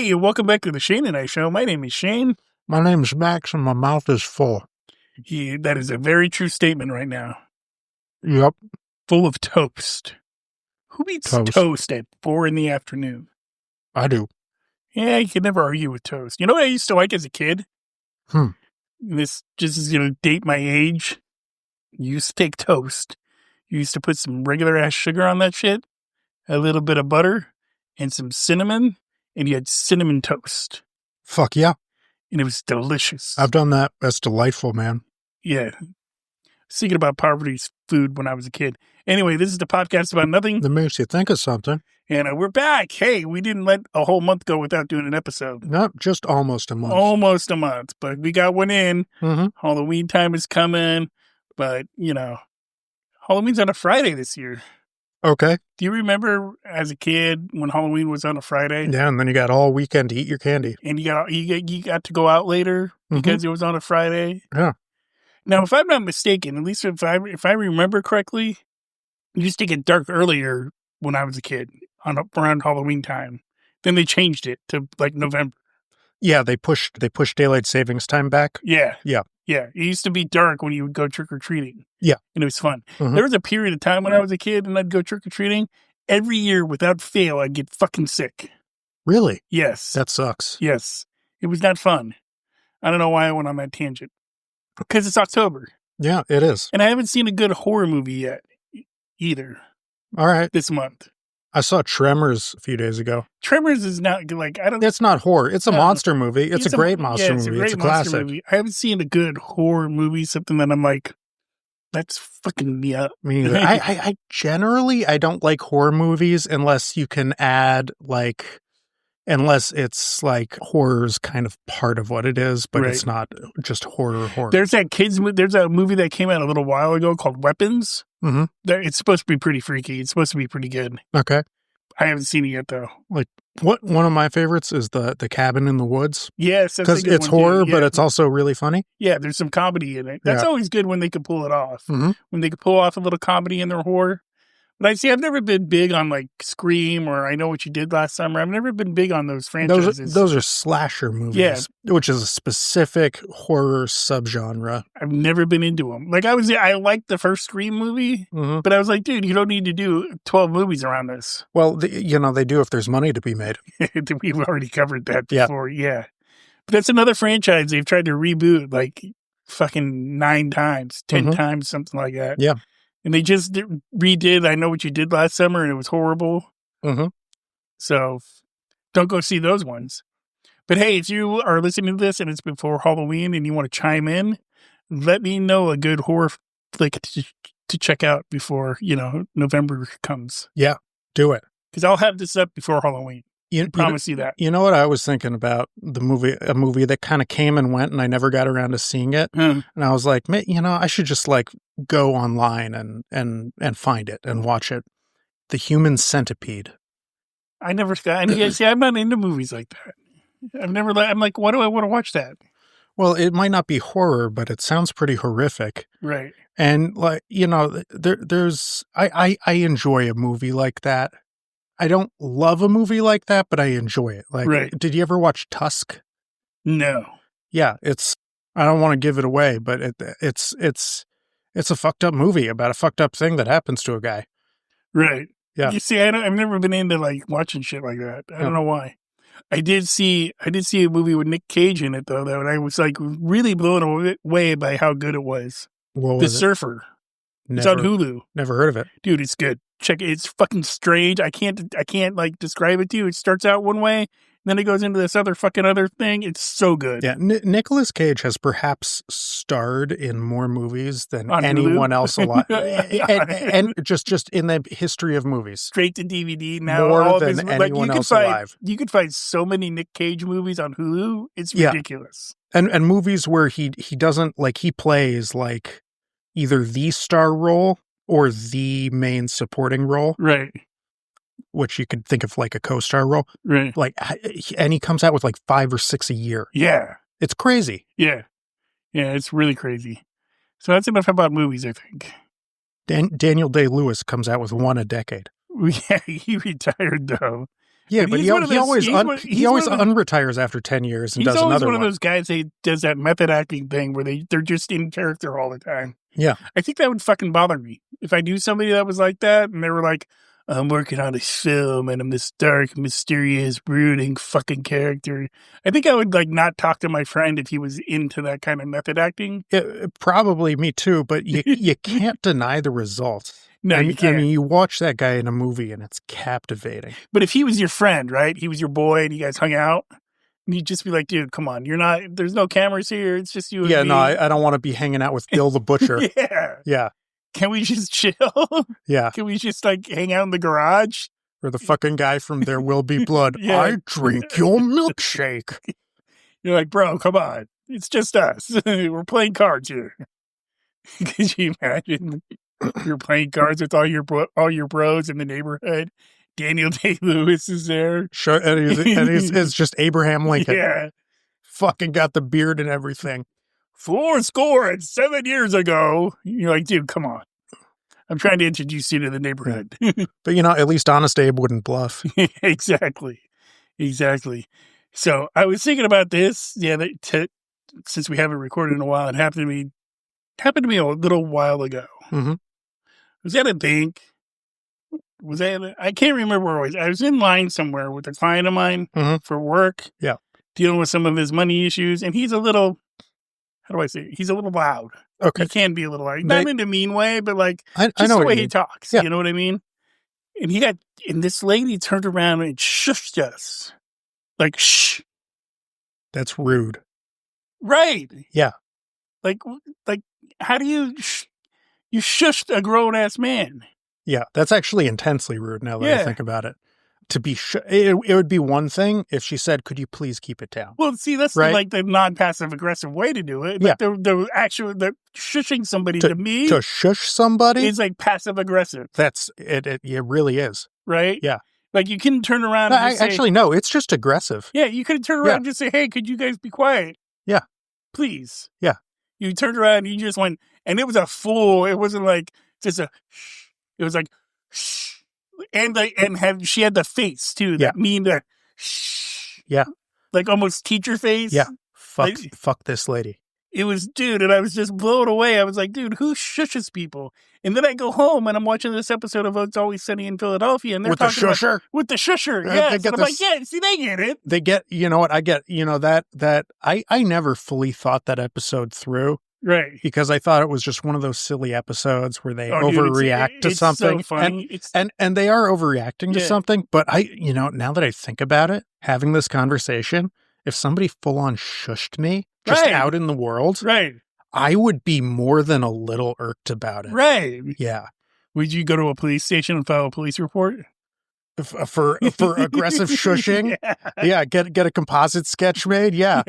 Hey, welcome back to the Shane and I Show. My name is Shane. My name's Max and my mouth is full. That is a very true statement right now. Yep. Full of toast. Who eats toast at 4 p.m? I do. Yeah, you can never argue with toast. You know what I used to like as a kid? This just is going to date my age. You used to take toast. You used to put some regular ass sugar on that shit, a little bit of butter, and some cinnamon, and you had cinnamon toast. Fuck yeah. And it was delicious. I've done that. That's delightful, man. Yeah. Thinking about poverty's food when I was a kid. Anyway, this is the podcast about nothing. That makes you think of something. And we're back. Hey, we didn't let a whole month go without doing an episode. Not just almost a month. Almost a month, but we got one in. Mm-hmm. Halloween time is coming, but, you know, Halloween's on a Friday this year. Okay. Do you remember as a kid when Halloween was on a Friday? Yeah, and then you got all weekend to eat your candy. And you got to go out later because it was on a Friday? Yeah. Now, if I'm not mistaken, at least if I remember correctly, it used to get dark earlier when I was a kid, around Halloween time. Then they changed it to like November. Yeah, they pushed daylight savings time back. Yeah. Yeah. Yeah. It used to be dark when you would go trick-or-treating. Yeah. And it was fun. Mm-hmm. There was a period of time when I was a kid and I'd go trick-or-treating. Every year, without fail, I'd get fucking sick. Really? Yes. That sucks. Yes. It was not fun. I don't know why I went on that tangent. Because it's October. Yeah, it is. And I haven't seen a good horror movie yet either. All right. This month. I saw Tremors a few days ago. Tremors is not like, I don't. It's not horror. It's a monster movie. It's a great monster movie. It's a classic. Movie. I haven't seen a good horror movie, something that I'm like, that's fucking me up. Me neither. I generally, I don't like horror movies unless you can add unless it's like horror's kind of part of what it is, but It's not just horror. There's a movie that came out a little while ago called Weapons. Mm-hmm. It's supposed to be pretty freaky. It's supposed to be pretty good. Okay. I haven't seen it yet though. Like one of my favorites is the Cabin in the Woods. Yes, because it's horror, but it's also really funny. Yeah, there's some comedy in it. That's always good when they can pull it off. Mm-hmm. When they can pull off a little comedy in their horror. But I've never been big on like Scream or I Know What You Did Last Summer. I've never been big on those franchises. Those are slasher movies, which is a specific horror subgenre. I've never been into them. Like I liked the first Scream movie, but I was like, dude, you don't need to do 12 movies around this. Well, they do if there's money to be made. We've already covered that before. Yeah. But that's another franchise they've tried to reboot like fucking 9 times, 10 times, something like that. Yeah. And they just redid I Know What You Did Last Summer, and it was horrible. Mm-hmm. So don't go see those ones. But hey, if you are listening to this and it's before Halloween and you want to chime in, let me know a good horror flick to check out before, November comes. Yeah, do it. Because I'll have this up before Halloween. I promise you that. You know what I was thinking about? A movie that kind of came and went and I never got around to seeing it. And I was like, I should just like go online and find it and watch it. The Human Centipede. I never got, I'm not into movies like that. I'm like, why do I want to watch that? Well, it might not be horror, but it sounds pretty horrific. Right. And like, I enjoy a movie like that. I don't love a movie like that, but I enjoy it. Like, Did you ever watch Tusk? No. Yeah, I don't want to give it away, but it's a fucked up movie about a fucked up thing that happens to a guy. Right. Yeah. You see, I've never been into like watching shit like that. I don't know why. I did see a movie with Nick Cage in it though, and I was like really blown away by how good it was. What was The Surfer. It's Never, on Hulu. Never heard of it. Dude, it's good. Check it. It's fucking strange. I can't like describe it to you. It starts out one way, and then it goes into this other thing. It's so good. Yeah, Nicolas Cage has perhaps starred in more movies than on anyone Hulu? else alive, and just in the history of movies. Straight to DVD now. More than anyone else alive. You could find so many Nick Cage movies on Hulu. It's ridiculous. And movies where he doesn't like he plays like either the star role or the main supporting role. Right. Which you could think of like a co-star role. Right. Like, and he comes out with like 5 or 6 a year. Yeah. It's crazy. Yeah. Yeah, it's really crazy. So that's enough about movies, I think. Daniel Day-Lewis comes out with 1 a decade. Yeah, he retired though. Yeah, but he always one unretires after 10 years and does another one. He's always one of those guys that does that method acting thing where they're just in character all the time. Yeah. I think that would fucking bother me. If I knew somebody that was like that and they were like, I'm working on this film and I'm this dark, mysterious, brooding fucking character. I think I would like not talk to my friend if he was into that kind of method acting. Probably me too, but you can't deny the results. No, you can't. I mean, you watch that guy in a movie and it's captivating. But if he was your friend, right? He was your boy and you guys hung out, you'd just be like, dude, come on. There's no cameras here. It's just you and me. Yeah, no, I don't want to be hanging out with Bill the Butcher. Yeah. Yeah. Can we just chill? Yeah. Can we just like hang out in the garage? Or the fucking guy from There Will Be Blood. Yeah. I drink your milkshake. You're like, bro, come on. It's just us. We're playing cards here. Could you imagine you're playing cards with all your bros in the neighborhood? Daniel Day-Lewis is there. Sure, and it's just Abraham Lincoln. Yeah. Fucking got the beard and everything. 7 years ago. You're like, dude, come on. I'm trying to introduce you to the neighborhood. But, at least Honest Abe wouldn't bluff. Exactly. So I was thinking about this. Yeah, since we haven't recorded in a while, it happened to me a little while ago. Mm-hmm. Was at a bank. I can't remember where it was. I was in line somewhere with a client of mine for work. Yeah. Dealing with some of his money issues. And he's a little, how do I say it? He's a little loud. Okay. He can be a little loud. Not in a mean way, but like I just know the what way you he mean. talks. Yeah. You know what I mean? And this lady turned around and shushed us. Like, shh. That's rude. Right. Yeah. Like how do you shushed a grown-ass man? Yeah, that's actually intensely rude now that I think about it. To be it would be one thing if she said, could you please keep it down? Well, see, that's right? like the non-passive aggressive way to do it. Yeah. Like the shushing somebody to me. To shush somebody? Is like passive aggressive. That's it. It really is. Right? Yeah. Like you can turn around and just actually, no, it's just aggressive. Yeah, you could turn around and just say, hey, could you guys be quiet? Yeah. Please. Yeah. You turned around and you just went, and it was a full, it wasn't like just a shh. It was like, shh. And she had the face too. That mean that shh. Yeah. Like almost teacher face. Yeah. Fuck this lady. It was, dude, and I was just blown away. I was like, dude, who shushes people? And then I go home and I'm watching this episode of It's Always Sunny in Philadelphia, and they're talking with the shusher. Yes. And I'm like, yeah, see, they get it. They get, you know what? I get, that I never fully thought that episode through. Right. Because I thought it was just one of those silly episodes where they overreact to something. It's so funny. And they are overreacting to something. But now that I think about it, having this conversation, if somebody full on shushed me just out in the world, I would be more than a little irked about it. Right. Yeah. Would you go to a police station and file a police report? For aggressive shushing? Yeah. Get a composite sketch made? Yeah.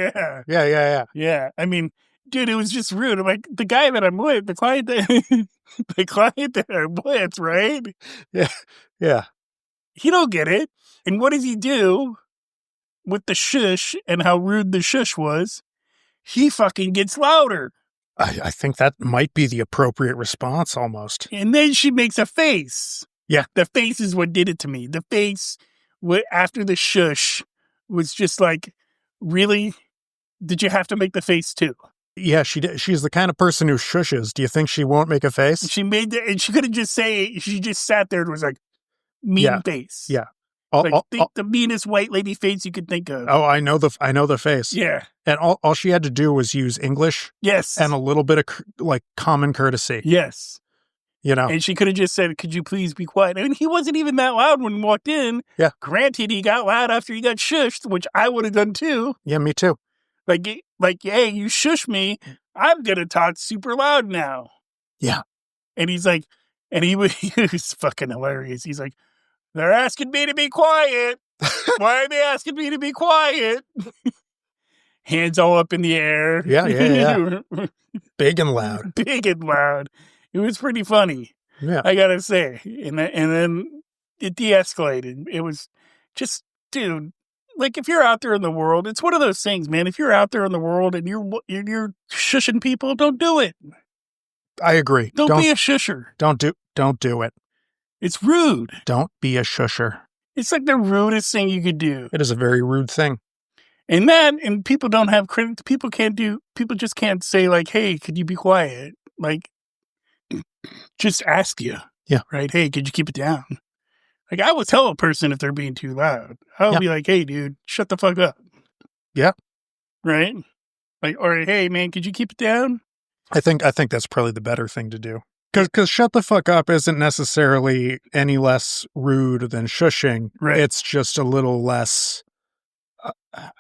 Yeah. I mean, dude, it was just rude. I'm like, the guy that I'm with, the client that I'm with, right? Yeah. Yeah. He don't get it. And what does he do with the shush and how rude the shush was? He fucking gets louder. I think that might be the appropriate response almost. And then she makes a face. Yeah. The face is what did it to me. The face after the shush was just like, really? Did you have to make the face too? Yeah, she did. She's the kind of person who shushes. Do you think she won't make a face? She made and she could have just she just sat there and was like, mean face. Yeah. The meanest white lady face you could think of. Oh, I know the face. Yeah. And all she had to do was use English. Yes. And a little bit of common courtesy. Yes. And she could have just said, could you please be quiet? I mean, he wasn't even that loud when he walked in. Yeah. Granted, he got loud after he got shushed, which I would have done too. Yeah, me too. Like, hey, you shush me. I'm going to talk super loud now. Yeah. And he's like, he was fucking hilarious. He's like, they're asking me to be quiet. Why are they asking me to be quiet? Hands all up in the air. Yeah. Big and loud. Big and loud. It was pretty funny. Yeah. I got to say. And then it de-escalated. It was just, dude, like if you're out there in the world, it's one of those things, man. If you're out there in the world and you're shushing people, don't do it. I agree. Don't be a shusher. Don't do it. It's rude. Don't be a shusher. It's like the rudest thing you could do. It is a very rude thing. And people don't have credit. People just can't say like, hey, could you be quiet? Like, just ask you. Yeah. Right? Hey, could you keep it down? Like, I will tell a person if they're being too loud. I'll be like, hey, dude, shut the fuck up. Yeah. Right? Like, or hey, man, could you keep it down? I think that's probably the better thing to do. Because shut the fuck up isn't necessarily any less rude than shushing. Right. It's just a little less.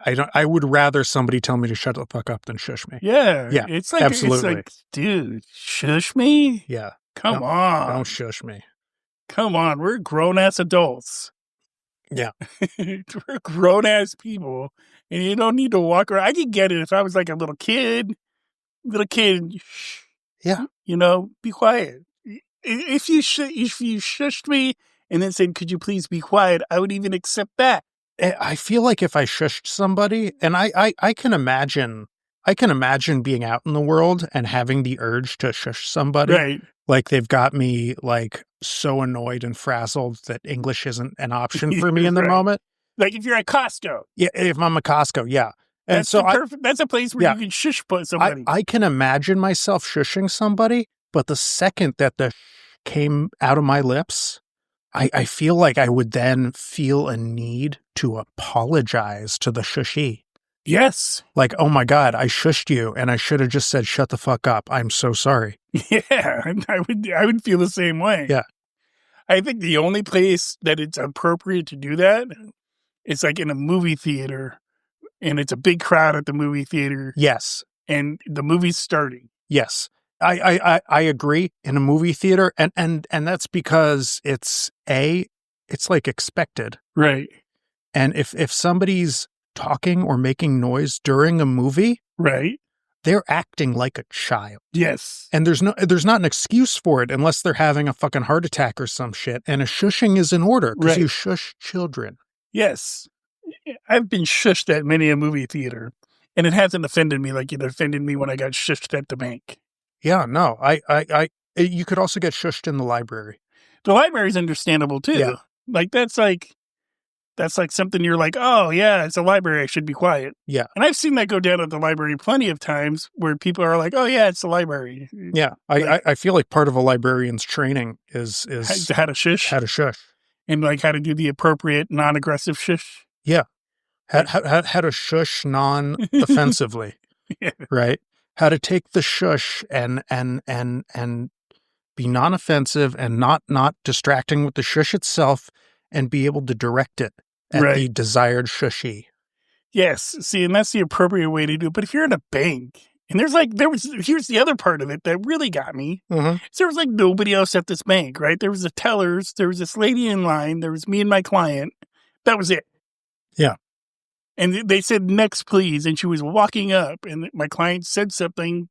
I would rather somebody tell me to shut the fuck up than shush me. Yeah. Yeah. It's like, absolutely. Dude, shush me? Yeah. Come on. Don't shush me. Come on. We're grown ass adults. Yeah. We're grown ass people. And you don't need to walk around. I could get it if I was like a little kid. Yeah. You know, be quiet. If you shushed me and then said, could you please be quiet, I would even accept that. I feel like if I shushed somebody, and I can imagine being out in the world and having the urge to shush somebody. Right. Like they've got me like so annoyed and frazzled that English isn't an option for me in the moment. Like if you're at Costco. Yeah, if I'm at Costco, yeah. And that's so that's a place where you can shush somebody. I can imagine myself shushing somebody, but the second that the came out of my lips, I feel like I would then feel a need to apologize to the shushee. Yes. Like, oh my God, I shushed you and I should have just said, shut the fuck up. I'm so sorry. Yeah, I would feel the same way. Yeah. I think the only place that it's appropriate to do that is like in a movie theater, and it's a big crowd at the movie theater. Yes. And the movie's starting. Yes. I agree, in a movie theater, and that's because it's like expected. Right. And if somebody's talking or making noise during a movie, right, they're acting like a child. Yes. And there's not an excuse for it unless they're having a fucking heart attack or some shit. And a shushing is in order because you shush children. Yes. I've been shushed at many a movie theater, and it hasn't offended me like it offended me when I got shushed at the bank. Yeah, no, you could also get shushed in the library. The library's understandable too. Yeah. Like that's like something you're like, oh yeah, it's a library, I should be quiet. Yeah. And I've seen that go down at the library plenty of times where people are like, oh yeah, it's the library. Yeah. I feel like part of a librarian's training is how to shush. How to shush. And like how to do the appropriate non-aggressive shush. Yeah. How to shush non-offensively. Yeah. Right? How to take the shush and be non-offensive and not distracting with the shush itself, and be able to direct it at the desired shushee. Yes. See, and that's the appropriate way to do it. But if you're in a bank, and here's the other part of it that really got me. Mm-hmm. So there was like nobody else at this bank, right? There was the tellers, there was this lady in line, there was me and my client. That was it. Yeah. And they said, next, please. And she was walking up, and my client said something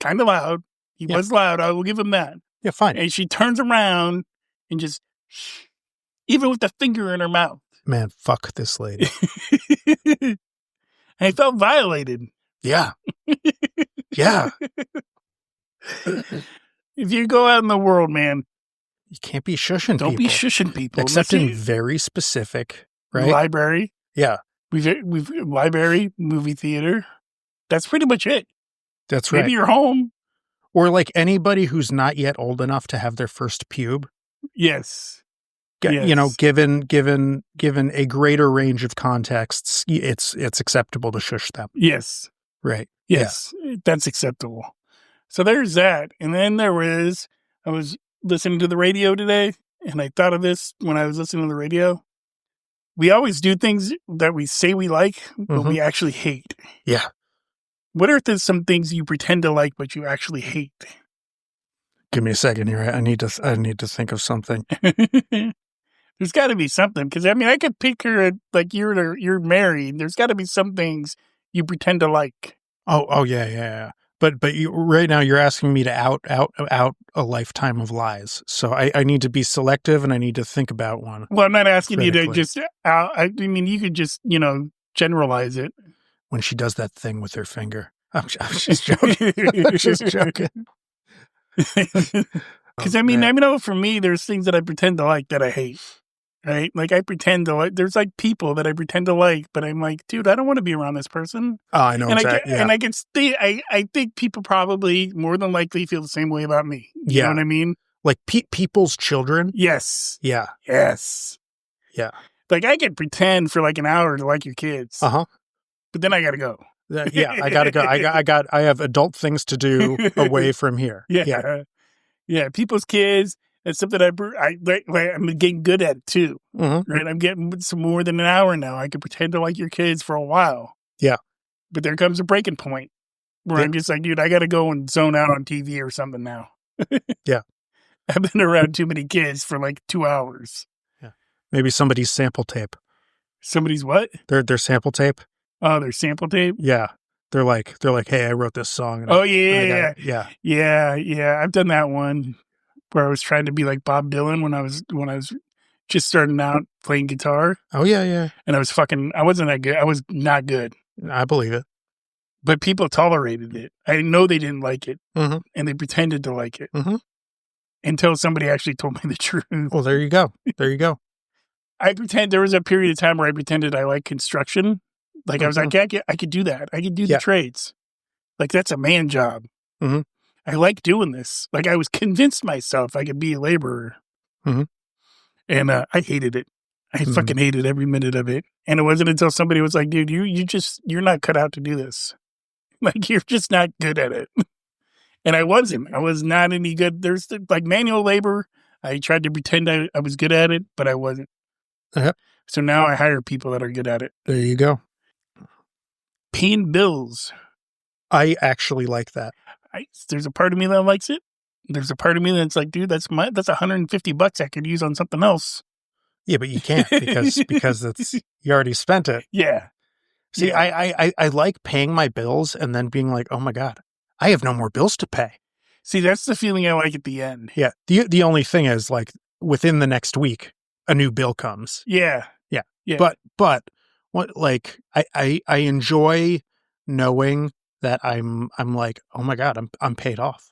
kind of loud. He was loud. I will give him that. Yeah, fine. And she turns around and just, even with the finger in her mouth. Man, fuck this lady. I felt violated. Yeah. Yeah. If you go out in the world, man, you can't be shushing people. Don't be shushing people. Except in very specific, right? Library. Yeah. We've library, movie theater. That's pretty much it. That's right. Maybe you're home. Or like anybody who's not yet old enough to have their first pube. Yes. You know, given a greater range of contexts, it's acceptable to shush them. Yes. Right. Yes. Yeah. That's acceptable. So there's that. And then I was listening to the radio today, and I thought of this when I was listening to the radio. We always do things that we say we like, but we actually hate. Yeah. What are some things you pretend to like, but you actually hate? Give me a second here. I need to think of something. There's got to be something, because I mean, I could picture like you're married. There's got to be some things you pretend to like. Oh yeah. But right now you're asking me to out a lifetime of lies. So I need to be selective, and I need to think about one. Well, I'm not asking you to just I mean, you could just, generalize it. When she does that thing with her finger. I'm just joking. I'm just joking. Because I know for me, there's things that I pretend to like that I hate. Right? Like I pretend to like. There's like people that I pretend to like, but I'm like, dude, I don't want to be around this person. Oh, I know And exactly. and I can stay. I think people probably more than likely feel the same way about me. You know what I mean? Like people's children. Yes. Yeah. Yes. Yeah. Like I could pretend for like an hour to like your kids. Uh-huh. But then I gotta go. Yeah, I gotta go. I have adult things to do away from here. Yeah. Yeah. People's kids. That's something I'm getting good at too. Mm-hmm. Right. I'm getting some more than an hour now. I could pretend to like your kids for a while. Yeah. But there comes a breaking point where I'm just like, dude, I gotta go and zone out on TV or something now. Yeah. I've been around too many kids for like 2 hours. Yeah. Maybe somebody's sample tape. Somebody's what? Their sample tape. Oh, their sample tape? Yeah. They're like, hey, I wrote this song. And yeah. I've done that one where I was trying to be like Bob Dylan when I was just starting out playing guitar. Oh yeah. And I wasn't that good. I was not good. I believe it. But people tolerated it. I know they didn't like it. Mm-hmm. And they pretended to like it. Mm-hmm. Until somebody actually told me the truth. Well, there you go. There was a period of time where I pretended I liked construction. Like I was like, I could do that. I could do the trades. Like that's a man job. Mm-hmm. I like doing this. Like I was convinced myself I could be a laborer. Mm-hmm. And I hated it. I fucking hated every minute of it. And it wasn't until somebody was like, dude, you're not cut out to do this. Like you're just not good at it. And I wasn't. I was not any good. There's like manual labor. I tried to pretend I was good at it, but I wasn't. Uh-huh. So now I hire people that are good at it. There you go. Paying bills. I actually like that. There's a part of me that likes it. There's a part of me that's like, dude, that's $150 I could use on something else. Yeah, but you can't because you already spent it. Yeah. See, yeah. I like paying my bills and then being like, oh my God, I have no more bills to pay. See, that's the feeling I like at the end. Yeah. The only thing is like within the next week, a new bill comes. Yeah. Yeah. Yeah. But what like I enjoy knowing that I'm like, oh my God, I'm paid off.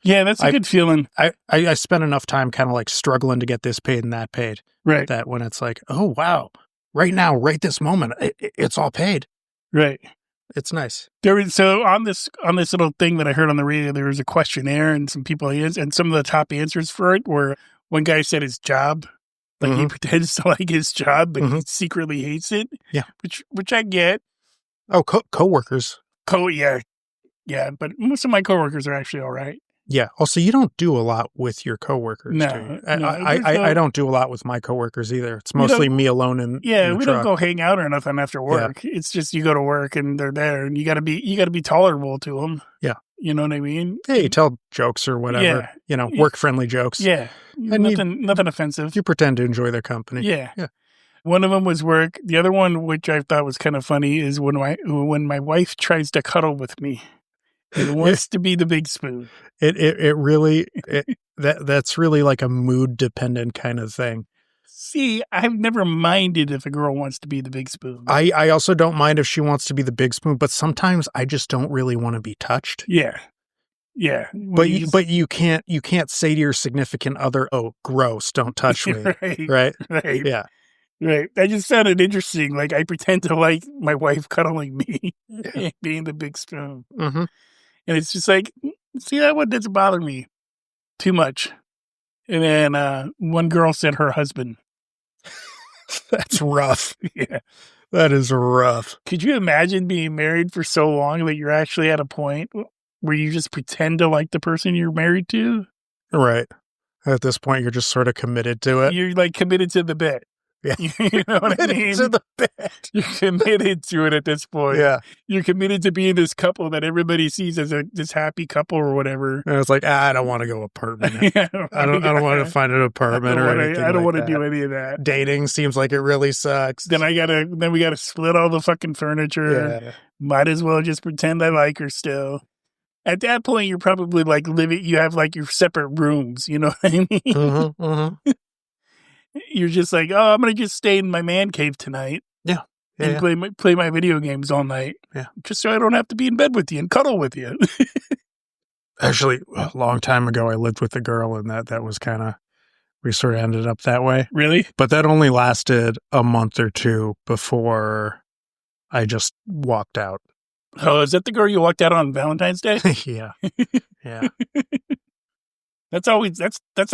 Yeah, that's a good feeling. I spent enough time kind of like struggling to get this paid and that paid. Right. That when it's like, oh wow, right now, right this moment, it's all paid. Right. It's nice. So on this little thing that I heard on the radio, there was a questionnaire and some people and some of the top answers for it were one guy said his job, like he pretends to like his job, but he secretly hates it. Yeah, which I get. Oh, coworkers. Yeah, but most of my coworkers are actually all right. Yeah. Also, you don't do a lot with your coworkers. No, do you? no I don't do a lot with my coworkers either. It's mostly me alone in the we truck. don't go hang out or nothing after work. Yeah. It's just you go to work and they're there, and you got to be tolerable to them. Yeah, you know what I mean. Yeah, you tell jokes or whatever. Yeah. Work friendly jokes. Yeah, and nothing offensive. You pretend to enjoy their company. Yeah. One of them was work. The other one, which I thought was kind of funny, is when my wife tries to cuddle with me. It wants to be the big spoon. It really that's really like a mood dependent kind of thing. See, I've never minded if a girl wants to be the big spoon. I also don't mind if she wants to be the big spoon, but sometimes I just don't really want to be touched. Yeah. But you can't say to your significant other, "Oh, gross, don't touch me." Right. Yeah. Right. I just found it interesting. Like I pretend to like my wife cuddling me, being the big spoon. Mm-hmm. And it's just like, see, that one doesn't bother me too much. And then one girl said her husband. That's rough. Yeah. That is rough. Could you imagine being married for so long that you're actually at a point where you just pretend to like the person you're married to? Right. At this point, you're just sort of committed to it. You're like committed to the bit. Yeah. You know what I mean? To the bit. You're committed to it at this point. Yeah. You're committed to being this couple that everybody sees as this happy couple or whatever. And it's like, I don't want to go apartment. I don't want to find an apartment or anything. I don't want to do any of that. Dating seems like it really sucks. Then we gotta split all the fucking furniture. Yeah. Might as well just pretend I like her still. At that point, you're probably like you have like your separate rooms. You know what I mean? Mm-hmm, mm-hmm. You're just like, oh, I'm going to just stay in my man cave tonight. Yeah. And play my video games all night. Yeah. Just so I don't have to be in bed with you and cuddle with you. Actually, a long time ago, I lived with a girl and that was kind of we sort of ended up that way. Really? But that only lasted a month or two before I just walked out. Oh, is that the girl you walked out on Valentine's Day? Yeah. Yeah. That's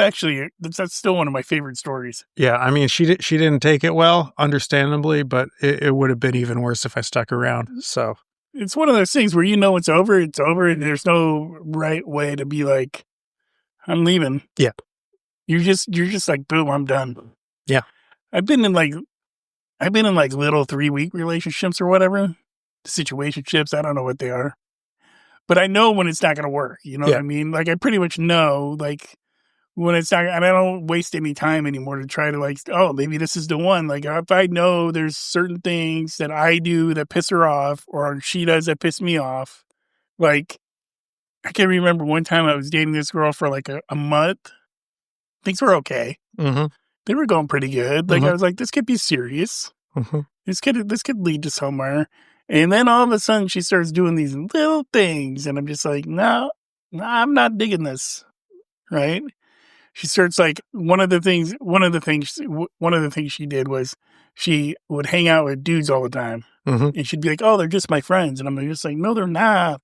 actually still one of my favorite stories. Yeah, I mean, she didn't take it well, understandably, but it would have been even worse if I stuck around. So it's one of those things where it's over, and there's no right way to be like, I'm leaving. Yeah. You're just like, boom, I'm done. Yeah. I've been in like little 3-week relationships or whatever. Situationships, I don't know what they are. But I know when it's not going to work. You know what I mean? Like, I pretty much know, like, when it's not, and I don't waste any time anymore to try to, like, oh, maybe this is the one. Like, if I know there's certain things that I do that piss her off or she does that piss me off, like, I can remember one time I was dating this girl for, like, a month. Things were okay. Mm-hmm. They were going pretty good. Like, Mm-hmm. I was like, this could be serious. Mm-hmm. This could lead to somewhere. And then all of a sudden she starts doing these little things. And I'm just like, no, I'm not digging this. Right. She starts like one of the things she did was she would hang out with dudes all the time. Mm-hmm. And she'd be like, oh, they're just my friends. And I'm just like, no, they're not.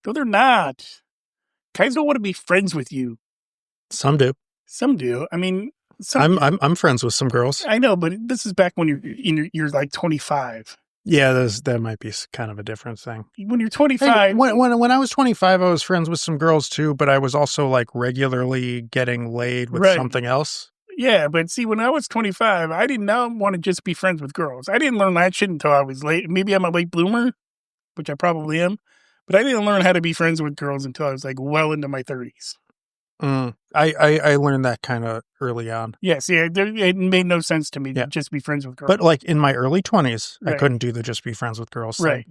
No, they're not. Guys don't want to be friends with you. Some do. Some do. I mean, I'm friends with some girls. I know, but this is back when you're like 25. Yeah, that might be kind of a different thing. When you're 25, hey, when I was 25, I was friends with some girls too, but I was also like regularly getting laid with something else. Yeah, but see, when I was 25, I did not want to just be friends with girls. I didn't learn that shit until I was late. Maybe I'm a late bloomer, which I probably am, but I didn't learn how to be friends with girls until I was like well into my 30s. I learned that kind of early on. Yes, yeah, it made no sense to me to just be friends with girls. But like in my early 20s, I couldn't do the just be friends with girls thing. Right.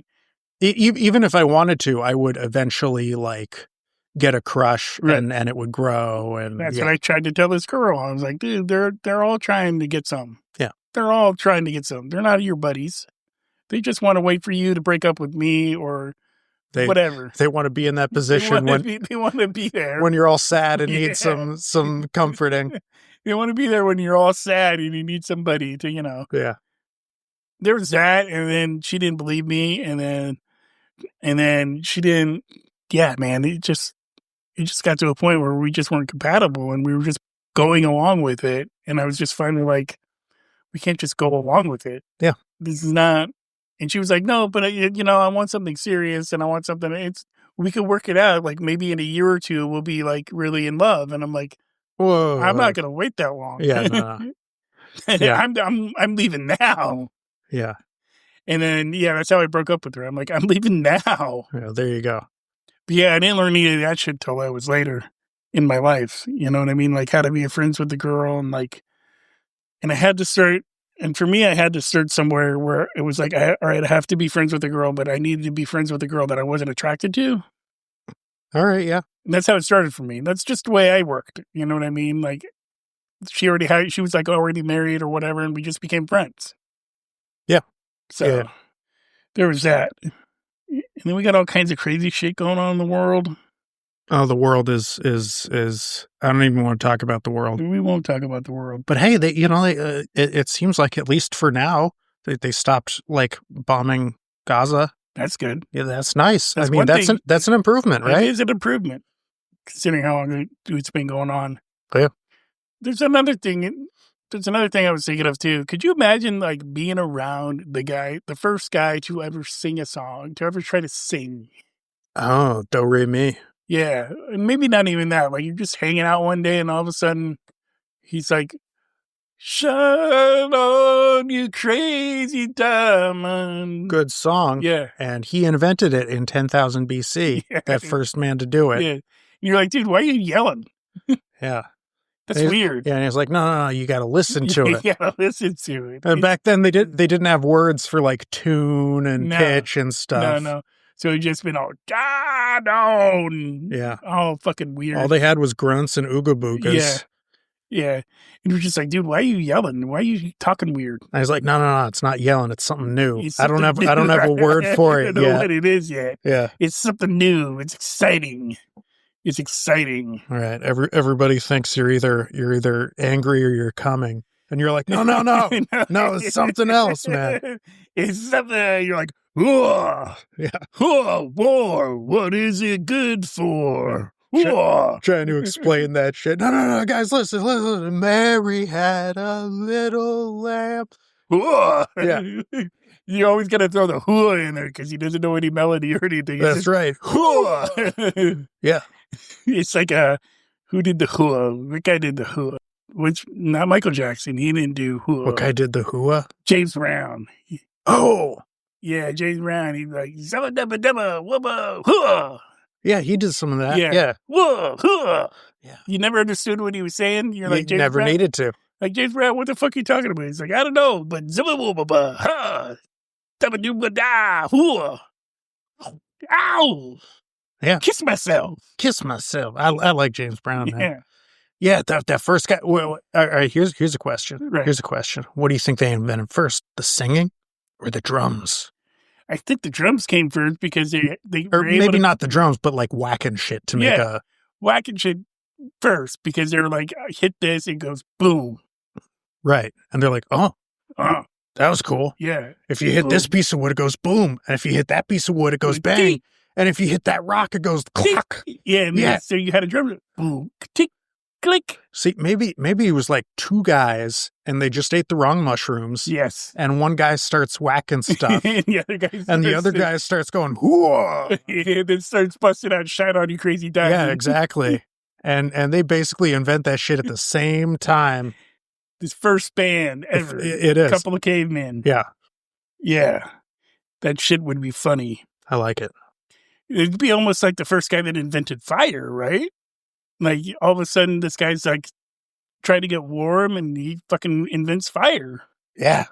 Even if I wanted to, I would eventually like get a crush and it would grow. And that's what I tried to tell this girl. I was like, dude, they're all trying to get some. Yeah. They're all trying to get some. They're not your buddies. They just want to wait for you to break up with me or whatever. They want to be in that position they want to be there when you're all sad and need some comforting. They want to be there when you're all sad and you need somebody to, Yeah. There was that, and then she didn't believe me, and then she didn't. Yeah, man, it just got to a point where we just weren't compatible, and we were just going along with it, and I was just finally like, we can't just go along with it. Yeah, this is not. And she was like, no, but I want something serious, and I want something. We could work it out. Like maybe in a year or two, we'll be like really in love. And I'm like, whoa, I'm not gonna wait that long. Yeah, no. Yeah. I'm leaving now. Yeah. And then that's how I broke up with her. I'm like, I'm leaving now. Yeah, there you go. But yeah, I didn't learn any of that shit till I was later in my life. You know what I mean? Like how to be friends with the girl, and I had to start. And for me, I had to start somewhere where it was like, all right, I have to be friends with a girl, but I needed to be friends with a girl that I wasn't attracted to. All right, yeah. And that's how it started for me. That's just the way I worked. You know what I mean? Like she was like already married or whatever, and we just became friends. Yeah. So there was that. And then we got all kinds of crazy shit going on in the world. Oh, the world is I don't even want to talk about the world. We won't talk about the world. But hey, it seems like at least for now they stopped like bombing Gaza. That's good. Yeah, that's nice. I mean, that's an improvement, right? It is an improvement considering how long it's been going on. Yeah. There's another thing I was thinking of too. Could you imagine like being around the first guy to ever sing a song, to ever try to sing? Oh, do re mi. Yeah, and maybe not even that. Like you're just hanging out one day, and all of a sudden, he's like, "Shine on, you crazy diamond." Good song. Yeah, and he invented it in 10,000 BC. Yeah. That first man to do it. Yeah, and you're like, dude, why are you yelling? Yeah, that's weird. Yeah, and he's like, no, you got to listen to it. You got to listen to it. And back then, they didn't have words for like tune and pitch and stuff. No. So he just been all, down. Yeah. All fucking weird. All they had was grunts and ooga boogas. Yeah. And you're just like, dude, why are you yelling? Why are you talking weird? I was like, no, it's not yelling. It's something new. I don't have a word for it I don't know what it is yet. Yeah. It's something new. It's exciting. It's exciting. All right. Everybody thinks you're either angry or you're coming. And you're like, no, no. It's something else, man. It's something you're like, whoa. Yeah. Whoa, war. What is it good for? Whoa. Trying to explain that shit. No, guys, listen. Mary had a little lamb. Whoa. Yeah. You always got to throw the whoa in there because he doesn't know any melody or anything. That's right. Whoa. Yeah. It's like who did the whoa? What guy did the whoa? Which, not Michael Jackson. He didn't do whoa. What guy did the whoa? James Brown. Oh. Yeah, James Brown. He's like, "Zubba dubba dubba wubba whoa." Yeah, he did some of that. Yeah. Yeah. Whoa, whoa. Yeah. You never understood what he was saying? You're like, James never Brown? needed to. Like, James Brown, what the fuck are you talking about? He's like, I don't know, but zubba wubba ba, ha, dubba dubba da, whoa. Ow. Yeah. Kiss myself. I like James Brown, man. Yeah. Yeah, that first guy. Well, all right, here's a question. Right. Here's a question. What do you think they invented first, the singing or the drums? I think the drums came first because they Or were able maybe to not the drums, but like whacking shit to make a... whacking shit first because they were like, hit this, it goes boom. Right. And they're like, oh, that was cool. Yeah. If you hit boom. this piece of wood, it goes boom. And if you hit that piece of wood, it goes bang. Tick. And if you hit that rock, it goes clock. Yeah. And Yeah. so you had a drum, boom, tick, click. See, maybe it was like two guys and they just ate the wrong mushrooms. Yes. And one guy starts whacking stuff. And the other guy starts going, whoa. and then starts busting out shine on you crazy diamond. Yeah, exactly. And they basically invent that shit at the same time. This first band ever. It is. A couple of cavemen. Yeah. Yeah. That shit would be funny. I like it. It'd be almost like the first guy that invented fire, right? Like, all of a sudden, this guy's like trying to get warm and he fucking invents fire. Yeah.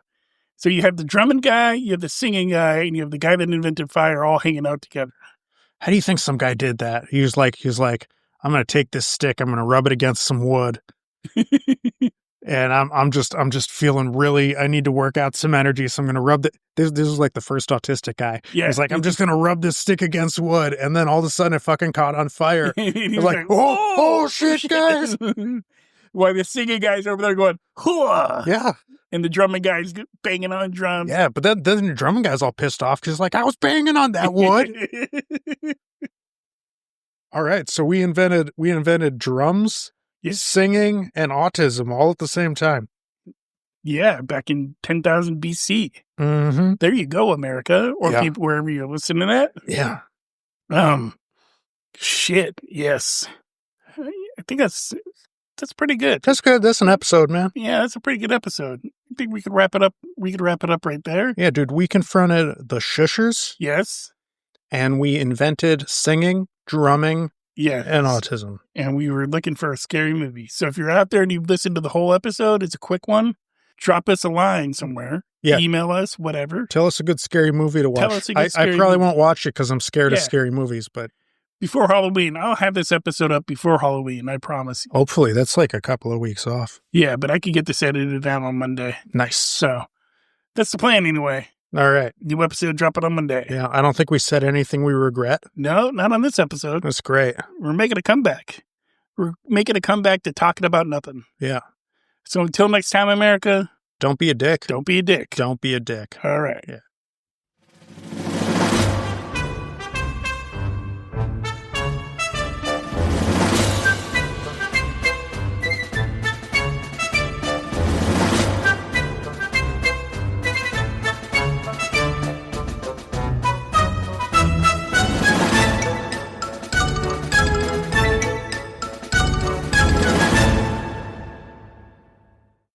So you have the drumming guy, you have the singing guy, and you have the guy that invented fire all hanging out together. How do you think some guy did that? He was like, I'm going to take this stick, I'm going to rub it against some wood. And I'm just feeling really, I need to work out some energy. So I'm going to rub this is like the first autistic guy. Yeah. He's like, I'm just going to rub this stick against wood. And then all of a sudden it fucking caught on fire. He's like, oh shit, guys. While the singing guy's over there going, hooah. Yeah. And the drumming guy's banging on drums. Yeah. But then the drumming guy's all pissed off because like, I was banging on that wood. All right. So we invented drums. Yes. Singing and autism all at the same time. Yeah, back in 10,000 BC. Mm-hmm. There you go, America, or people wherever you're listening to that. Yeah. Shit. Yes, I think that's pretty good. That's good. That's an episode, man. Yeah, that's a pretty good episode. I think we could wrap it up. We could wrap it up right there. Yeah, dude. We confronted the shushers. Yes. And we invented singing, drumming. Yeah. And autism. And we were looking for a scary movie. So if you're out there and you've listened to the whole episode, it's a quick one. Drop us a line somewhere. Yeah. Email us, whatever. Tell us a good scary movie to watch. Tell us a good scary I probably won't watch it because I'm scared of scary movies, but... Before Halloween. I'll have this episode up before Halloween, I promise you. Hopefully. That's like a couple of weeks off. Yeah, but I could get this edited down on Monday. Nice. So that's the plan anyway. All right. New episode dropping on Monday. Yeah, I don't think we said anything we regret. No, not on this episode. That's great. We're making a comeback. We're making a comeback to talking about nothing. Yeah. So until next time, America. Don't be a dick. Don't be a dick. Don't be a dick. All right. Yeah.